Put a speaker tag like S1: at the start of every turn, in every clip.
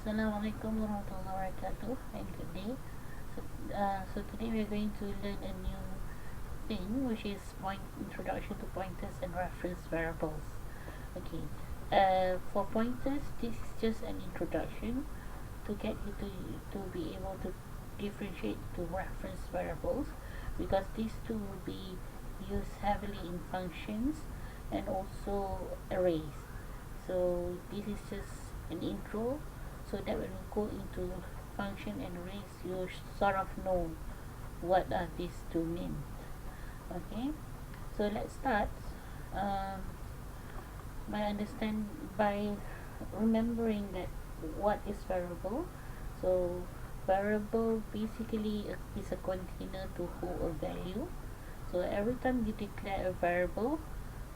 S1: Assalamualaikum warahmatullahi wabarakatuh and good day. So today we're going to learn a new thing which is introduction to pointers and reference variables. Okay. For pointers, this is just an introduction to get you to be able to differentiate to reference variables because these two will be used heavily in functions and also arrays. So this is just an intro so that when we go into function and arrays you sort of know what are these two mean. Okay, so let's start um, by remembering that what is variable. So variable basically is a container to hold a value. So every time you declare a variable,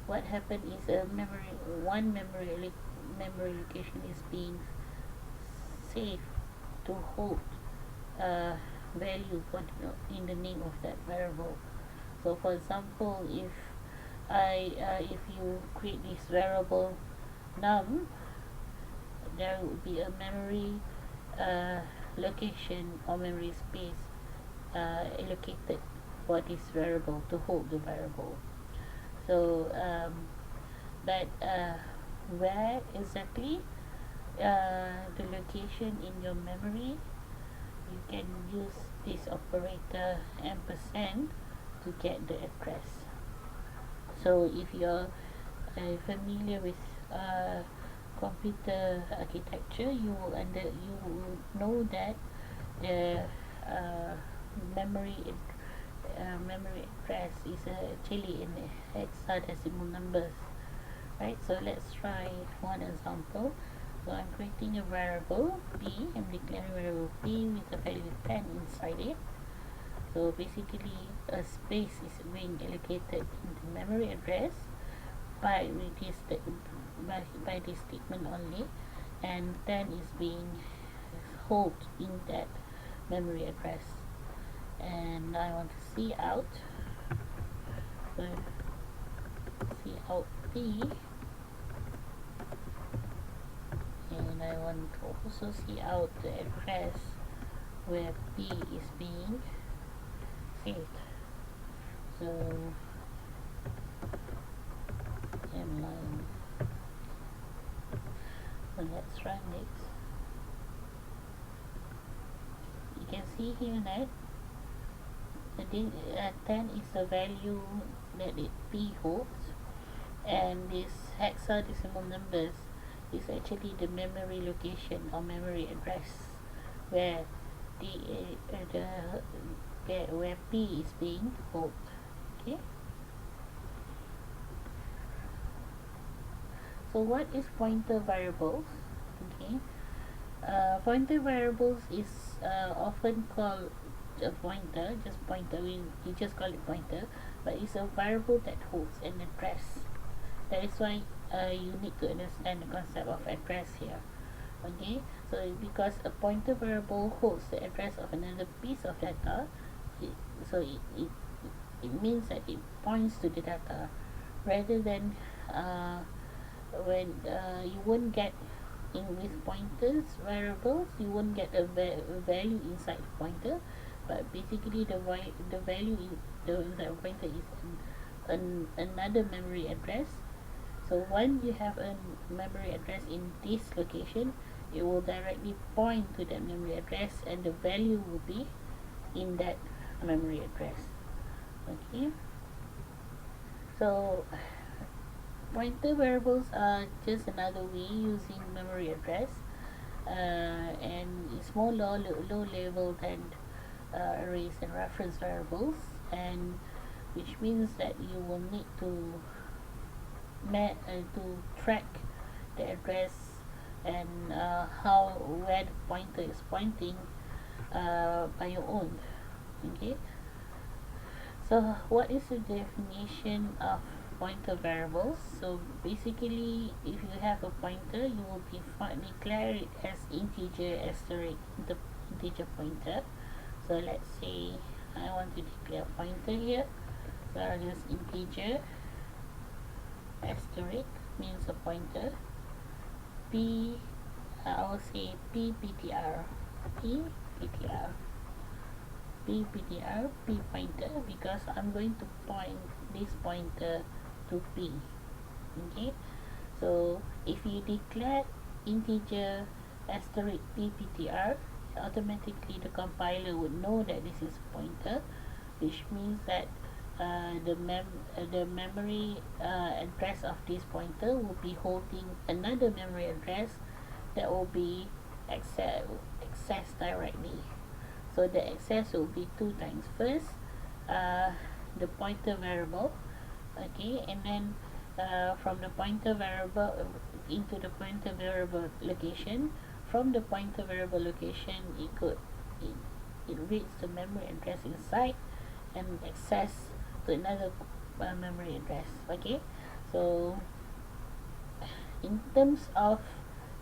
S1: what happened is a memory location is being saved to hold a value in the name of that variable. So for example, if you create this variable num, there would be a memory uh, location or memory space allocated for this variable to hold the variable. So but where exactly the location in your memory, you can use this operator ampersand to get the address. So if you're familiar with computer architecture, you will know that the uh, memory memory address is actually in hexadecimal numbers, right? So let's try one example. So I'm creating a variable b. I'm declaring variable b with a value 10 inside it. So basically, a space is being allocated in the memory address by this statement only, and 10 is being held in that memory address. And I want to see out. So see out b, and I want to also see out the address where b is being saved. So m9. So let's run it. You can see here that 10 is the value that it p holds, and this hexadecimal numbers is actually the memory location or memory address where where p is being held. Okay. So what is pointer variables? Okay. Pointer variables is often called a pointer, just pointer. We just call it pointer, but it's a variable that holds an address. That is why you need to understand the concept of address here. Okay, so because a pointer variable holds the address of another piece of data, it, so it means that it points to the data rather than uh, when you won't get in with pointers variables, you won't get a value inside the pointer, but basically the value in the inside pointer is another memory address. So when you have a memory address in this location, it will directly point to that memory address and the value will be in that memory address. Okay, so pointer variables are just another way using memory address, and it's more low level than arrays and reference variables, and which means that you will need to to track the address and how where the pointer is pointing by your own. Okay, so what is the definition of pointer variables? So basically, if you have a pointer, you will declare it as integer asterisk the integer pointer. So let's say I want to declare a pointer here. So I'll use integer asterisk means a pointer. p I will say PPTR, PPTR, PPTR, P pointer, because I'm going to point this pointer to P. Okay, so if you declare integer asterisk PPTR, automatically the compiler would know that this is pointer, which means that the memory address of this pointer will be holding another memory address that will be accessed directly. So the access will be two times. First, uh, the pointer variable, okay, and then from the pointer variable into the pointer variable location. From the pointer variable location, it, it reads the memory address inside and access to another memory address. Okay, so in terms of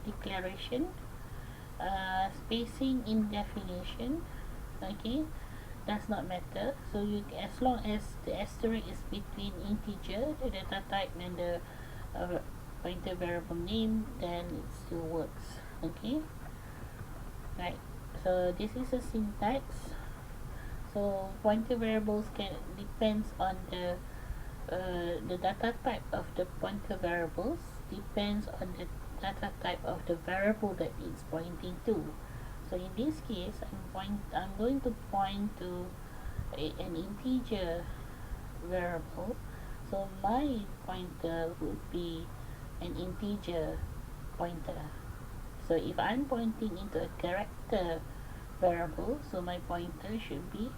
S1: declaration, spacing in definition, okay, does not matter. So you, as long as the asterisk is between integer, the data type, and the pointer variable name, then it still works. Okay, right. So this is a syntax. So pointer variables can depends on the data type of the pointer variables depends on the data type of the variable that it's pointing to. So in this case, I'm going to point to an integer variable. So my pointer would be an integer pointer. So if I'm pointing into a character variable, so my pointer should be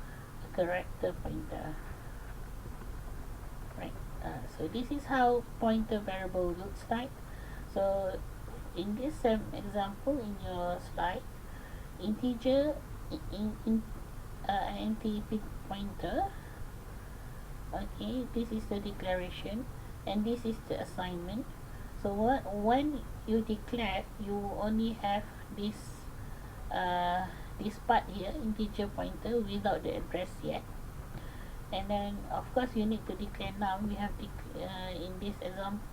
S1: a character pointer, right? So this is how pointer variable looks like. So in this example in your slide, integer in empty pointer, okay, this is the declaration and this is the assignment. So when you declare, you only have this uh, this part here, integer pointer, without the address yet. And then of course you need to declare num. We have in this example,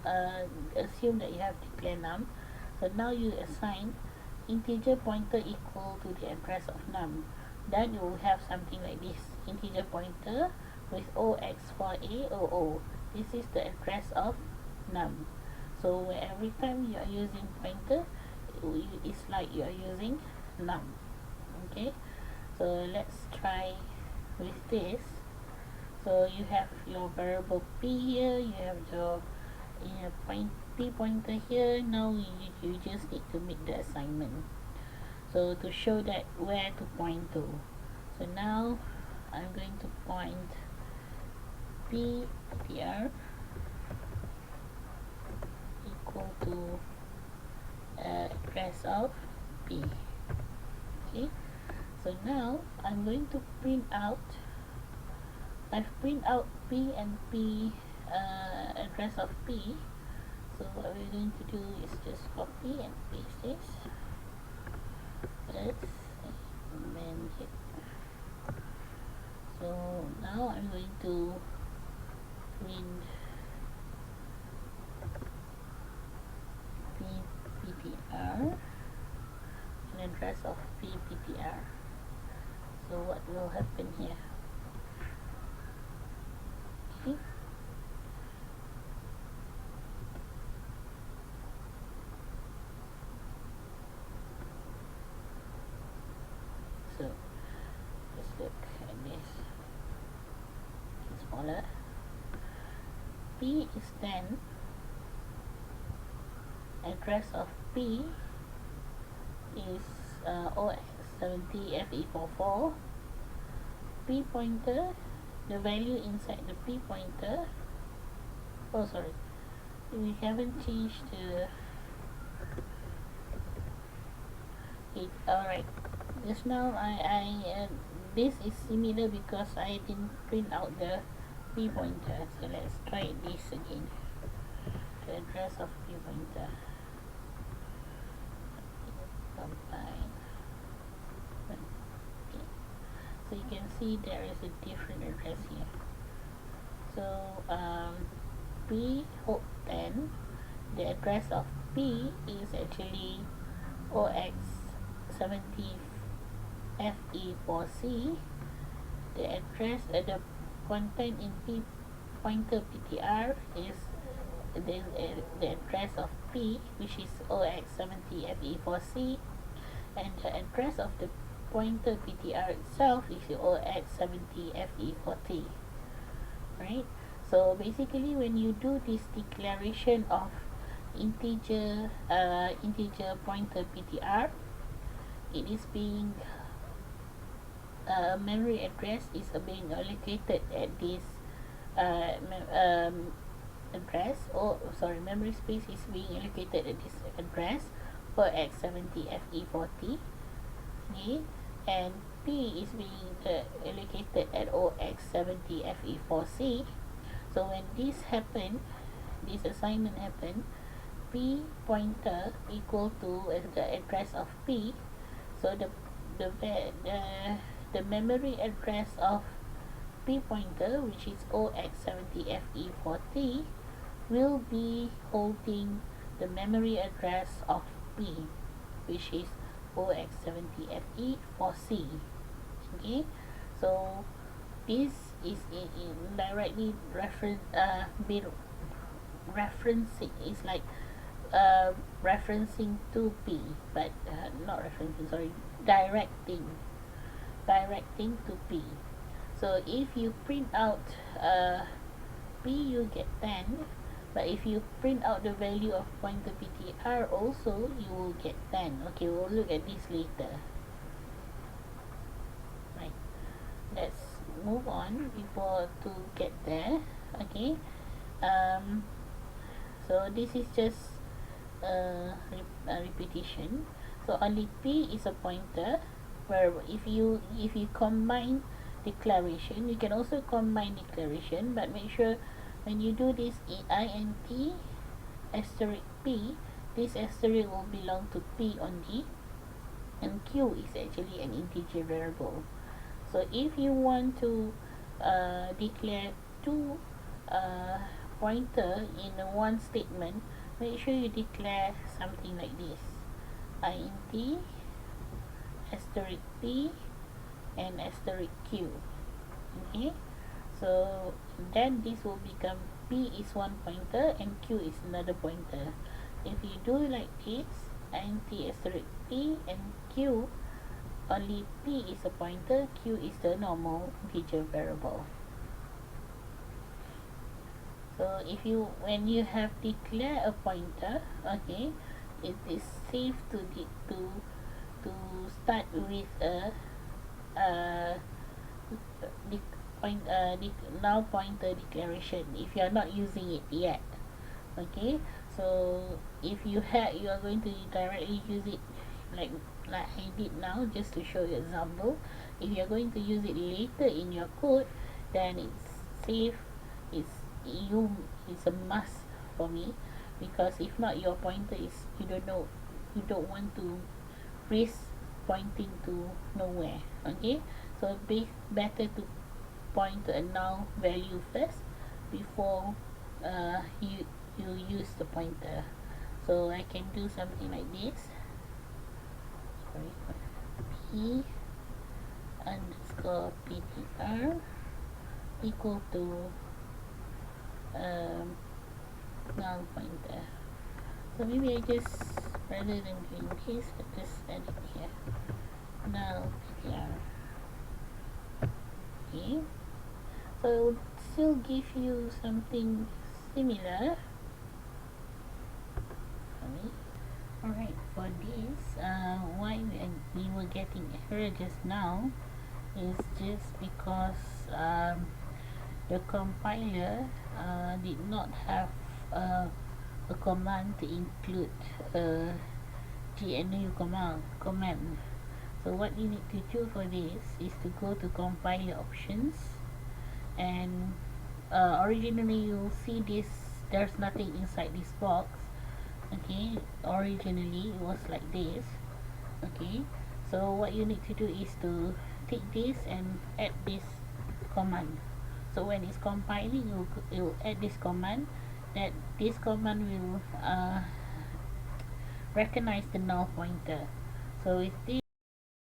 S1: assume that you have declared num. So now you assign integer pointer equal to the address of num. Then you will have something like this: integer pointer with OX4A00. This is the address of num. So every time you are using pointer, it's like you are using num. Okay, so let's try with this. So you have your variable p here, you have your p pointer here. Now you just need to make the assignment, so to show that where to point to. So now I'm going to point ptr equal to address of p. Okay, so now I'm going to print out. I've print out p and p address of p. So what we're going to do is just copy and paste this. Let's amend it. So now I'm going to print PPTR and address of PPTR. So what will happen here? Okay. So let's look at this. It's smaller. P is 10. Address of P is OX70FE44. P pointer, the value inside the P pointer. Oh, sorry, we haven't changed the it. Alright, just now I this is similar because I didn't print out the P pointer. So let's try this again. The address of P pointer. Combine. Okay. So you can see there is a different address here. So P 10, the address of P is actually OX70 FE4C, the address the content in P pointer PTR is the address of P, which is OX70 FE4C, and the address of the pointer PTR itself is OX70 FE4T, right? So basically, when you do this declaration of integer pointer PTR, it is being memory address is being allocated at this address, or sorry, memory space is being allocated at this address for X70FE40, okay, and P is being allocated at OX70FE4C. So when this happen, this assignment happen, P pointer equal to the address of P. So the the memory address of P pointer, which is OX70FE40, will be holding the memory address of P, which is OX70FE4C. Okay, so this is in directly referencing, is like referencing to P, but not referencing, sorry, directing to P. So if you print out P, you get 10, but if you print out the value of pointer PTR also, you will get 10. Okay, we'll look at this later. Right, let's move on before to get there. Okay, so this is just a repetition. So only P is a pointer, where if you combine declaration, you can also combine declaration, but make sure when you do this int asterisk P, this asterisk will belong to P only, and Q is actually an integer variable. So if you want to declare two pointer in one statement, make sure you declare something like this: int asterisk P and asterisk Q. Okay, so then this will become P is one pointer and Q is another pointer. If you do like this, int asterisk P and Q, only P is a pointer, Q is the normal integer variable. So if you, when you have declared a pointer, okay, it is safe to start with a null pointer declaration if you are not using it yet. Okay, so if you are going to directly use it like I did now, just to show you example. If you are going to use it later in your code, then it's safe, it's a must for me, because if not, your pointer is, you don't want to risk pointing to nowhere. Okay, so better to point to a null value first before you use the pointer. So I can do something like this. Sorry, P underscore PTR equal to null pointer. So maybe I just, rather than doing this, I just add it here, null PTR. Okay, so it would still give you something similar. Alright, for this, why we were getting error just now is just because the compiler did not have a command to include a GNU command. So what you need to do for this is to go to compiler options, and originally you'll see this, there's nothing inside this box. Okay, originally it was like this. Okay, so what you need to do is to take this and add this command. So when it's compiling, you'll add this command. That this command will recognize the null pointer. So with this